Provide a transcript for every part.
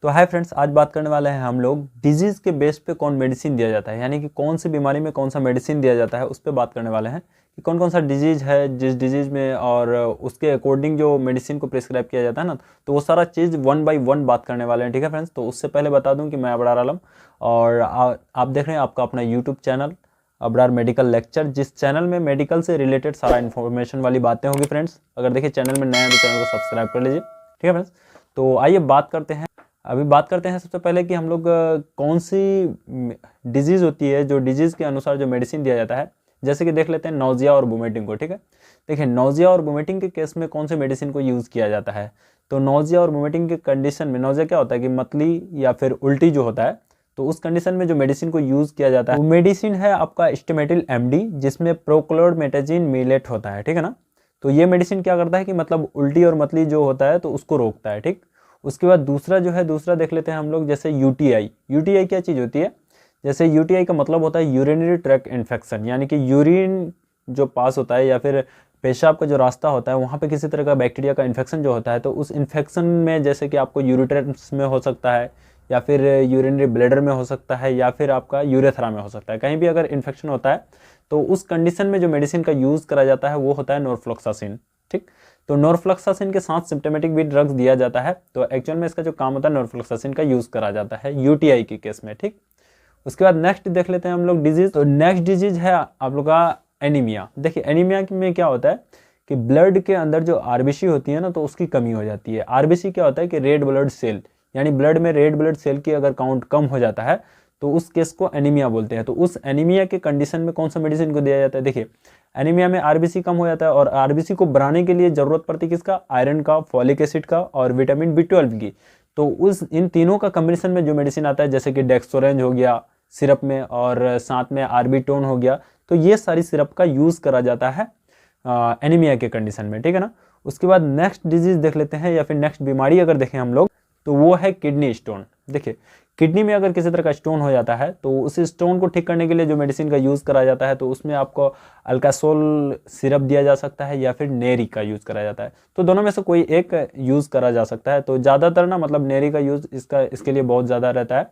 तो hi friends, आज बात करने वाले हैं हम लोग डिजीज़ के बेस पे कौन मेडिसिन दिया जाता है, यानी कि कौन सी बीमारी में कौन सा मेडिसिन दिया जाता है उस पर बात करने वाले हैं कि कौन कौन सा डिजीज़ है जिस डिजीज़ में, और उसके अकॉर्डिंग जो मेडिसिन को प्रिस्क्राइब किया जाता है ना, तो वो सारा चीज़ वन बाय वन बात करने वाले हैं। ठीक है फ्रेंड्स, तो उससे पहले बता दूँ कि मैं अबरार आलम और आप देख रहे हैं आपका अपना YouTube channel Abrar medical lecture, जिस चैनल में मेडिकल से रिलेटेड सारा इन्फॉर्मेशन वाली बातें होगी। फ्रेंड्स, अगर देखिए चैनल में नए हैं तो चैनल को सब्सक्राइब कर लीजिए। ठीक है फ्रेंड्स, तो आइए बात करते हैं सबसे पहले कि हम लोग कौन सी डिजीज़ होती है जो डिजीज़ के अनुसार जो मेडिसिन दिया जाता है। जैसे कि देख लेते हैं नौजिया और वोमिटिंग को। ठीक है, देखिए नौजिया और वोमिटिंग के केस में कौन से मेडिसिन को यूज़ किया जाता है। तो नौजिया और वोमिटिंग के कंडीशन में, नौजिया क्या होता है कि मतली या फिर उल्टी जो होता है, तो उस कंडीशन में जो मेडिसिन को यूज़ किया जाता है वो मेडिसिन है आपका स्टेमेटिल एमडी, जिसमें प्रोक्लोरमेटाजिन मिलेट होता है। ठीक है ना, तो ये मेडिसिन क्या करता है कि मतलब उल्टी और मतली जो होता है तो उसको रोकता है। ठीक, उसके बाद दूसरा देख लेते हैं हम लोग, जैसे यूटीआई। यूटीआई क्या चीज़ होती है, जैसे यूटीआई का मतलब होता है यूरिनरी ट्रैक्ट इन्फेक्शन, यानी कि यूरिन जो पास होता है या फिर पेशाब का जो रास्ता होता है वहाँ पे किसी तरह का बैक्टीरिया का इन्फेक्शन जो होता है, तो उस इन्फेक्शन में जैसे कि आपको यूरेटर्स में हो सकता है या फिर यूरिनरी ब्लैडर में हो सकता है या फिर आपका यूरेथ्रा में हो सकता है, कहीं भी अगर इन्फेक्शन होता है तो उस कंडीशन में जो मेडिसिन का यूज़ करा जाता है वो होता है नॉरफ्लॉक्सासिन। ठीक, तो नॉरफ्लॉक्सासिन के साथ सिम्प्टोमेटिक भी ड्रग्स दिया जाता है, तो एक्चुअल में इसका जो काम होता है नॉरफ्लॉक्सासिन का यूज़ करा जाता है यूटीआई के केस में। ठीक, उसके बाद नेक्स्ट देख लेते हैं हम लोग डिजीज़। तो नेक्स्ट डिजीज़ है आप लोग का एनीमिया। देखिए एनीमिया में क्या होता है कि ब्लड के अंदर जो आरबीसी होती है ना, तो उसकी कमी हो जाती है। आरबीसी क्या होता है कि रेड ब्लड सेल, यानी ब्लड में रेड ब्लड सेल की अगर काउंट कम हो जाता है तो उस केस को एनीमिया बोलते हैं। तो उस एनीमिया के कंडीशन में कौन सा मेडिसिन को दिया जाता है। देखिए एनीमिया में आरबीसी कम हो जाता है और आरबीसी को बढ़ाने के लिए ज़रूरत पड़ती है किसका, आयरन का, फॉलिक एसिड का और विटामिन बी12 की। तो उस इन तीनों का कम्बिनेशन में जो मेडिसिन आता है, जैसे कि डेक्सोरेंज हो गया सिरप में और साथ में आर्बिटोन हो गया, तो ये सारी सिरप का यूज़ करा जाता है एनीमिया के कंडीशन में। ठीक है ना, उसके बाद नेक्स्ट डिजीज़ देख लेते हैं या फिर नेक्स्ट बीमारी अगर देखें हम लोग तो वो है किडनी स्टोन। देखिए किडनी में अगर किसी तरह का स्टोन हो जाता है तो उस स्टोन को ठीक करने के लिए जो मेडिसिन का यूज़ करा जाता है, तो उसमें आपको अल्कासोल सिरप दिया जा सकता है या फिर नेरी का यूज़ करा जाता है। तो दोनों में से कोई एक यूज़ करा जा सकता है। तो ज़्यादातर ना मतलब नेरी का यूज़ इसके लिए बहुत ज़्यादा रहता है,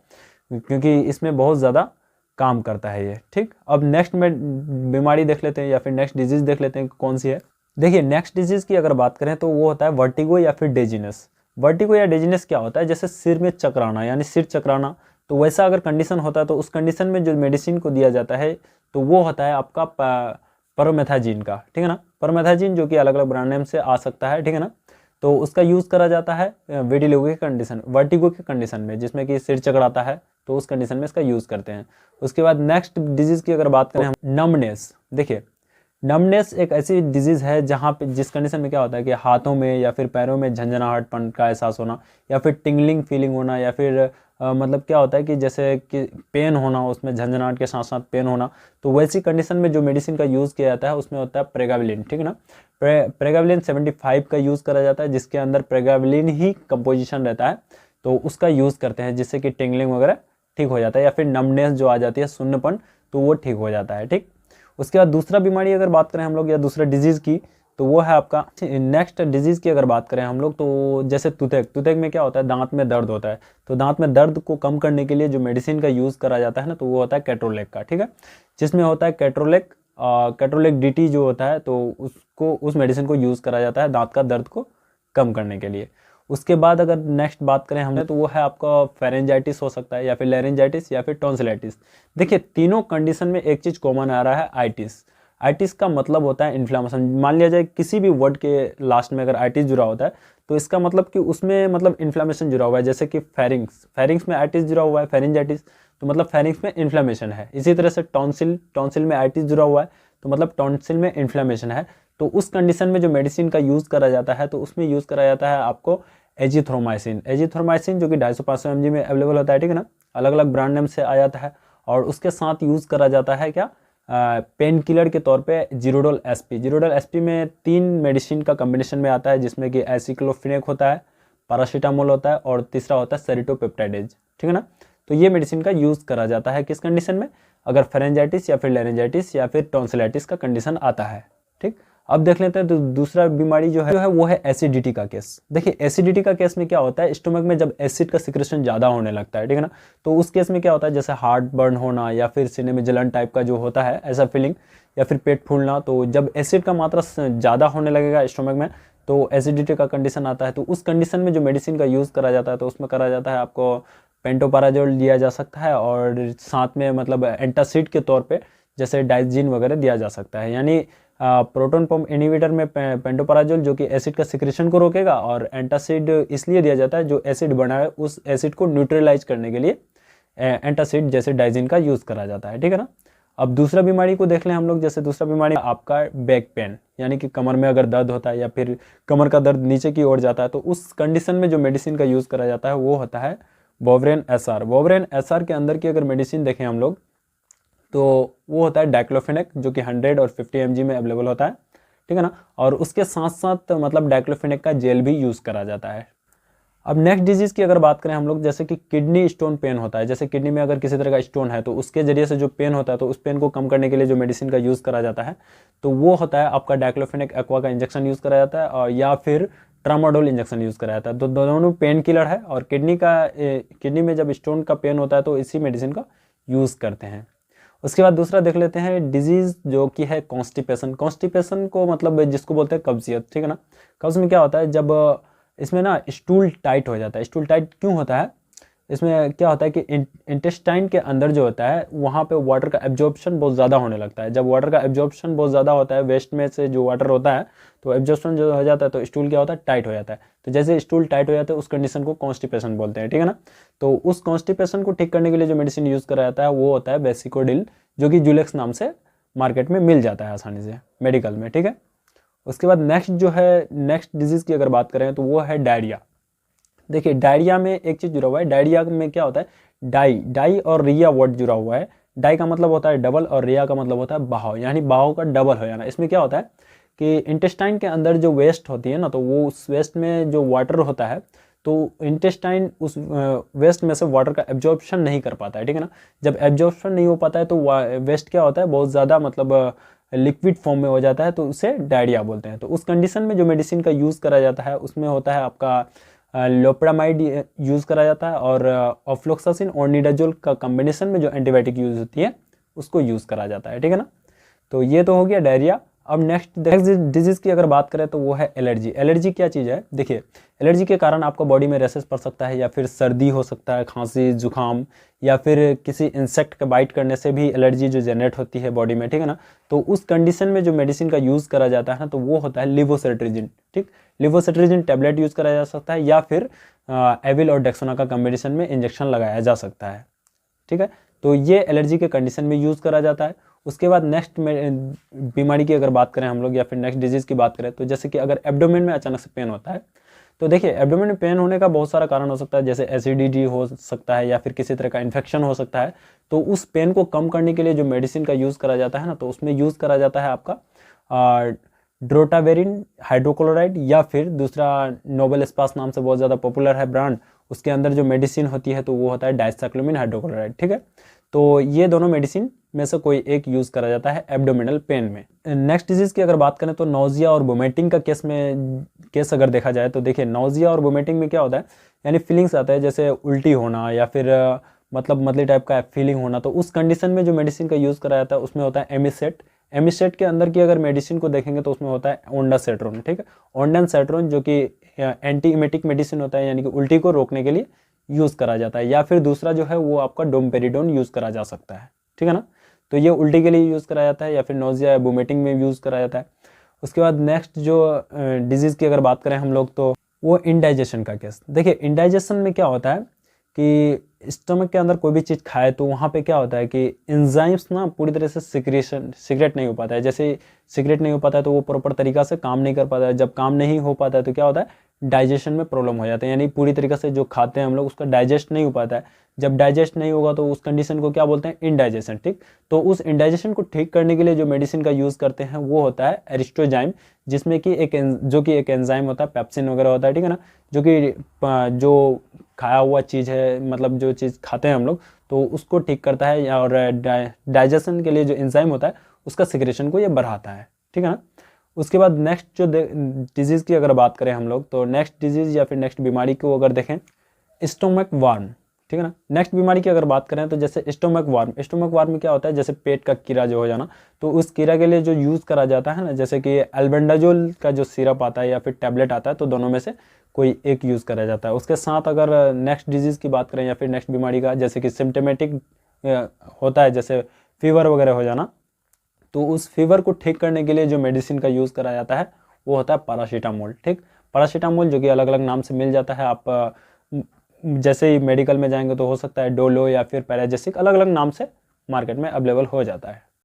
क्योंकि इसमें बहुत ज़्यादा काम करता है ये। ठीक, अब नेक्स्ट में बीमारी देख लेते हैं या फिर नेक्स्ट डिजीज़ देख लेते हैं कौन सी है। देखिए नेक्स्ट डिजीज़ की अगर बात करें तो वो होता है वर्टिगो या फिर डेजिनस। वर्टिगो या डेजिनस क्या होता है, जैसे सिर में चकराना यानी सिर चकराना, तो वैसा अगर कंडीशन होता है तो उस कंडीशन में जो मेडिसिन को दिया जाता है तो वो होता है आपका परमेथाजिन का। ठीक है ना, परमेथाजिन जो कि अलग अलग ब्रांड नेम से आ सकता है। ठीक है ना, तो उसका यूज़ करा जाता है वर्टिगो के कंडीशन में, जिसमें कि सिर चकराता है, तो उस कंडीशन में इसका यूज़ करते हैं। उसके बाद नेक्स्ट डिजीज़ की अगर बात करें हम, नमनेस। देखिए नमनेस एक ऐसी डिजीज़ है जहाँ पे जिस कंडीशन में क्या होता है कि हाथों में या फिर पैरों में झंझनाहटपन का एहसास होना या फिर टिंगलिंग फीलिंग होना या फिर मतलब क्या होता है कि जैसे कि पेन होना, उसमें झंझनाहट के साथ साथ पेन होना, तो वैसी कंडीशन में जो मेडिसिन का यूज़ किया जाता है उसमें होता है प्रेगाविलिन। ठीक है ना, प्रेगाविलिन 75 का यूज़ करा जाता है, जिसके अंदर प्रेगाविलिन ही कंपोजिशन रहता है, तो उसका यूज़ करते हैं जिससे कि टिंगलिंग वगैरह ठीक हो जाता है या फिर नमनेस जो आ जाती है, सुन्नपन, तो वो ठीक हो जाता है। ठीक, उसके बाद दूसरा बीमारी अगर बात करें हम लोग या दूसरा डिजीज़ की, तो वो है आपका नेक्स्ट डिजीज़ की अगर बात करें हम लोग तो जैसे टूथेक में क्या होता है, दांत में दर्द होता है, तो दांत में दर्द को कम करने के लिए जो मेडिसिन का यूज़ करा जाता है ना, तो वो होता है कैट्रोलेक का। ठीक है, जिसमें होता है कैट्रोलेक डीटी जो होता है, तो उस मेडिसिन को यूज़ करा जाता है दांत का दर्द को कम करने के लिए। उसके बाद अगर नेक्स्ट बात करें हमने तो वो है आपका फेरेंजाइटिस हो सकता है या फिर लैरिंजाइटिस या फिर टॉन्सिलाइटिस। देखिए तीनों कंडीशन में एक चीज़ कॉमन आ रहा है, आइटिस। आइटिस का मतलब होता है इन्फ्लामेशन। मान लिया जाए किसी भी वर्ड के लास्ट में अगर आइटिस जुड़ा होता है तो इसका मतलब कि उसमें मतलब इन्फ्लामेशन जुड़ा हुआ है, जैसे कि फेरिंग्स में आइटिस जुड़ा हुआ है, फेरेंजाइटिस, तो मतलब फेरिंग्स में इन्फ्लामेशन है। इसी तरह से टॉन्सिल में आइटिस जुड़ा हुआ है, तो मतलब टॉन्सिल में इन्फ्लामेशन है। तो उस कंडीशन में जो मेडिसिन का यूज़ करा जाता है तो उसमें यूज़ करा जाता है आपको एजिथ्रोमाइसिन जो कि 250-500 mg में अवेलेबल होता है। ठीक है ना, अलग अलग ब्रांड नेम से आ जाता है और उसके साथ यूज़ करा जाता है क्या, पेन किलर के तौर पे जीरोडोल एसपी में 3 मेडिसिन का कम्बिनेशन में आता है, जिसमें कि एसिक्लोफिनेक होता है, पैरासीटामोल होता है और तीसरा होता है सेरिटोपेप्टाइडेज। ठीक है ना, तो ये मेडिसिन का यूज़ करा जाता है किस कंडीशन में, अगर फेरेंजाइटिस या फिर लैरिंजाइटिस या फिर टॉन्सिलाइटिस का कंडीशन आता है। ठीक, अब देख लेते हैं तो दूसरा बीमारी जो है वो है एसिडिटी का केस। देखिए एसिडिटी का केस में क्या होता है, स्टोमक में जब एसिड का सिक्रेशन ज़्यादा होने लगता है, ठीक है ना, तो उस केस में क्या होता है, जैसे हार्ट बर्न होना या फिर सीने में जलन टाइप का जो होता है ऐसा फीलिंग, या फिर पेट फूलना। तो जब एसिड का मात्रा ज़्यादा होने लगेगा स्टोमक में तो एसिडिटी का कंडीशन आता है। तो उस कंडीशन में जो मेडिसिन का यूज़ करा जाता है तो उसमें करा जाता है आपको पेंटोपाराजोल दिया जा सकता है, और साथ में मतलब एंटासिड के तौर पे जैसे डाइजीन वगैरह दिया जा सकता है। यानी प्रोटॉन पंप इनहिबिटर में पेंटोपाराजोल जो कि एसिड का सिक्रेशन को रोकेगा, और एंटासिड इसलिए दिया जाता है जो एसिड बना है उस एसिड को न्यूट्रलाइज करने के लिए एंटासिड जैसे डाइजीन का यूज़ करा जाता है, ठीक है ना। अब दूसरा बीमारी को देख लें हम लोग, जैसे दूसरा बीमारी आपका बैक पेन, यानी कि कमर में अगर दर्द होता है या फिर कमर का दर्द नीचे की ओर जाता है, तो उस कंडीशन में जो मेडिसिन का यूज़ करा जाता है वो होता है वोवरेन एसआर। वोवरेन एसआर के अंदर की अगर मेडिसिन देखें हम लोग तो वो होता है डाइक्लोफेनेक, जो कि 100 और 50 mg में अवेलेबल होता है, ठीक है ना। और उसके साथ साथ मतलब डाइक्लोफेनेक का जेल भी यूज़ करा जाता है। अब नेक्स्ट डिजीज़ की अगर बात करें हम लोग, जैसे कि किडनी स्टोन पेन होता है, जैसे किडनी में अगर किसी तरह का स्टोन है तो उसके जरिए से जो पेन होता है तो उस पेन को कम करने के लिए जो मेडिसिन का यूज़ करा जाता है तो वो होता है आपका डाइक्लोफेनेक एक्वा का इंजेक्शन यूज़ करा जाता है, और या फिर ट्रामाडोल इंजेक्शन यूज़ करा जाता है। तो दोनों पेन किलर है, और किडनी में जब स्टोन का पेन होता है तो इसी मेडिसिन का यूज़ करते हैं। उसके बाद दूसरा देख लेते हैं डिजीज़ जो कि है कॉन्स्टिपेशन। कॉन्स्टिपेशन को मतलब जिसको बोलते हैं कब्जियत, ठीक है ना। कब्ज में क्या होता है, जब इसमें ना स्टूल टाइट हो जाता है। स्टूल टाइट क्यों होता है, इसमें क्या होता है कि इंटेस्टाइन के अंदर जो होता है वहाँ पे वाटर का एब्जॉर्प्शन बहुत ज़्यादा होने लगता है। जब वाटर का एब्जॉर्प्शन बहुत ज़्यादा होता है, वेस्ट में से जो वाटर होता है तो एब्जॉर्प्शन जो हो जाता है तो स्टूल क्या होता है, टाइट हो जाता है। तो जैसे स्टूल टाइट हो जाता है उस कंडीशन को कॉन्स्टिपेशन बोलते हैं, ठीक है ना। तो उस कॉन्स्टिपेशन को ठीक करने के लिए जो मेडिसिन यूज़ करा जाता है वो होता है वेसिकोडिल, जो कि जुलेक्स नाम से मार्केट में मिल जाता है आसानी से मेडिकल में, ठीक है। उसके बाद नेक्स्ट डिजीज़ की अगर बात करें तो वो है डायरिया। देखिए डायरिया में एक चीज़ जुड़ा हुआ है, डायरिया में क्या होता है, डाई और रिया वर्ड जुड़ा हुआ है। डाई का मतलब होता है डबल और रिया का मतलब होता है बहाव, यानी बहाव का डबल हो जाना। इसमें क्या होता है कि इंटेस्टाइन के अंदर जो वेस्ट होती है ना, तो वो उस वेस्ट में जो वाटर होता है तो इंटेस्टाइन उस वेस्ट में से वाटर का एब्जॉर्प्शन नहीं कर पाता है, ठीक है ना। जब एब्जॉर्प्शन नहीं हो पाता है तो वेस्ट क्या होता है, बहुत ज़्यादा मतलब लिक्विड फॉर्म में हो जाता है, तो उसे डायरिया बोलते हैं। तो उस कंडीशन में जो मेडिसिन का यूज़ करा जाता है उसमें होता है आपका लोप्रामाइड यूज़ करा जाता है, और ऑफ्लोक्सासिन और निडाजोल का कॉम्बिनेशन में जो एंटीबायोटिक यूज़ होती है उसको यूज़ करा जाता है, ठीक है ना। तो ये तो हो गया डायरिया। अब नेक्स्ट डिजीज़ की अगर बात करें तो वो है एलर्जी। एलर्जी क्या चीज़ है, देखिए एलर्जी के कारण आपको बॉडी में रैशेस पड़ सकता है, या फिर सर्दी हो सकता है, खांसी जुकाम, या फिर किसी इंसेक्ट का बाइट करने से भी एलर्जी जो जनरेट होती है बॉडी में, ठीक है ना। तो उस कंडीशन में जो मेडिसिन का यूज़ करा जाता है ना तो वो होता है लिवोसेट्रिजिन, ठीक। लिवोसेट्रिजिन टैबलेट यूज़ करा जा सकता है, या फिर एविल और डेक्सोना का कॉम्बिनेशन में इंजेक्शन लगाया जा सकता है, ठीक है। तो ये एलर्जी के कंडीशन में यूज़ करा जाता है। उसके बाद नेक्स्ट बीमारी की अगर बात करें हम लोग, या फिर नेक्स्ट डिजीज़ की बात करें, तो जैसे कि अगर एब्डोमेन में अचानक से पेन होता है तो देखिए एब्डोमेन में पेन होने का बहुत सारा कारण हो सकता है, जैसे एसिडिटी हो सकता है, या फिर किसी तरह का इन्फेक्शन हो सकता है। तो उस पेन को कम करने के लिए जो मेडिसिन का यूज़ करा जाता है ना, तो उसमें यूज़ करा जाता है आपका ड्रोटावेरिन हाइड्रोक्लोराइड, या फिर दूसरा नोबल स्पास नाम से बहुत ज़्यादा पॉपुलर है ब्रांड, उसके अंदर जो मेडिसिन होती है तो वो होता है डाइसाइक्लोमिन हाइड्रोक्लोराइड, ठीक है। तो ये दोनों मेडिसिन में से कोई एक यूज़ करा जाता है एब्डोमिनल पेन में। नेक्स्ट डिजीज़ की अगर बात करें तो नौजिया और वोमिटिंग का केस अगर देखा जाए तो देखिए नौजिया और वोमिटिंग में क्या होता है, यानी फीलिंग्स आता है जैसे उल्टी होना, या फिर मतलब मतली टाइप का फीलिंग होना। तो उस कंडीशन में जो मेडिसिन का यूज़ करा जाता है उसमें होता है एमिसेट। एमिसेट के अंदर की अगर मेडिसिन को देखेंगे तो उसमें होता है ओंडासेट्रोन, ठीक है। ओंडासेट्रोन जो कि एंटी इमेटिक मेडिसिन होता है, यानी कि उल्टी को रोकने के लिए यूज़ करा जाता है। या फिर दूसरा जो है वो आपका डोमपेरिडोन यूज़ करा जा सकता है, ठीक है ना। तो ये उल्टी के लिए यूज़ करा जाता है, या फिर नोजिया या वोमिटिंग में यूज़ करा जाता है। उसके बाद नेक्स्ट जो डिजीज़ की अगर बात करें हम लोग तो वो इंडाइजेशन का केस। देखिए इंडाइजेशन में क्या होता है कि स्टमक के अंदर कोई भी चीज़ खाए तो वहाँ पे क्या होता है कि एंजाइम्स ना पूरी तरह से सिगरेट नहीं हो पाता है। जैसे सिगरेट नहीं हो पाता है तो वो प्रॉपर तरीक़ा से काम नहीं कर पाता है। जब काम नहीं हो पाता है तो क्या होता है, डाइजेशन में प्रॉब्लम हो जाता है, यानी पूरी तरीके से जो खाते हैं हम लोग उसका डाइजेस्ट नहीं हो पाता है। जब डाइजेस्ट नहीं होगा तो उस कंडीशन को क्या बोलते हैं, इंडाइजेशन, ठीक। तो उस इंडाइजेशन को ठीक करने के लिए जो मेडिसिन का यूज़ करते हैं वो होता है एरिस्टोजाइम, जिसमें कि एक एंजाइम होता है, पेप्सिन वगैरह होता है, ठीक है ना। जो खाया हुआ चीज़ है, मतलब जो चीज़ खाते हैं हम लोग तो उसको ठीक करता है, और डाइजेशन के लिए जो एंजाइम होता है उसका सिक्रेशन को ये बढ़ाता है, ठीक है ना। उसके बाद नेक्स्ट जो डिजीज़ की अगर बात करें हम लोग, तो नेक्स्ट डिजीज़ या फिर नेक्स्ट बीमारी को अगर देखें, स्टोमक वार्म, ठीक है ना। नेक्स्ट बीमारी की अगर बात करें तो जैसे स्टोमक वार्म में क्या होता है, जैसे पेट का कीड़ा जो हो जाना, तो उस कीड़ा के लिए जो यूज़ करा जाता है ना, जैसे कि एल्बेंडाजोल का जो सिरप आता है या फिर टैबलेट आता है, तो दोनों में से कोई एक यूज़ करा जाता है। उसके साथ अगर नेक्स्ट डिजीज़ की बात करें या फिर नेक्स्ट बीमारी का, जैसे कि सिम्टमेटिक होता है, जैसे फीवर वगैरह हो जाना, तो उस फीवर को ठीक करने के लिए जो मेडिसिन का यूज़ करा जाता है वो होता है पैरासीटामोल, ठीक। पैरासीटामोल जो कि अलग अलग नाम से मिल जाता है, आप जैसे ही मेडिकल में जाएंगे तो हो सकता है डोलो या फिर पैराजेसिक, अलग अलग नाम से मार्केट में अवेलेबल हो जाता है।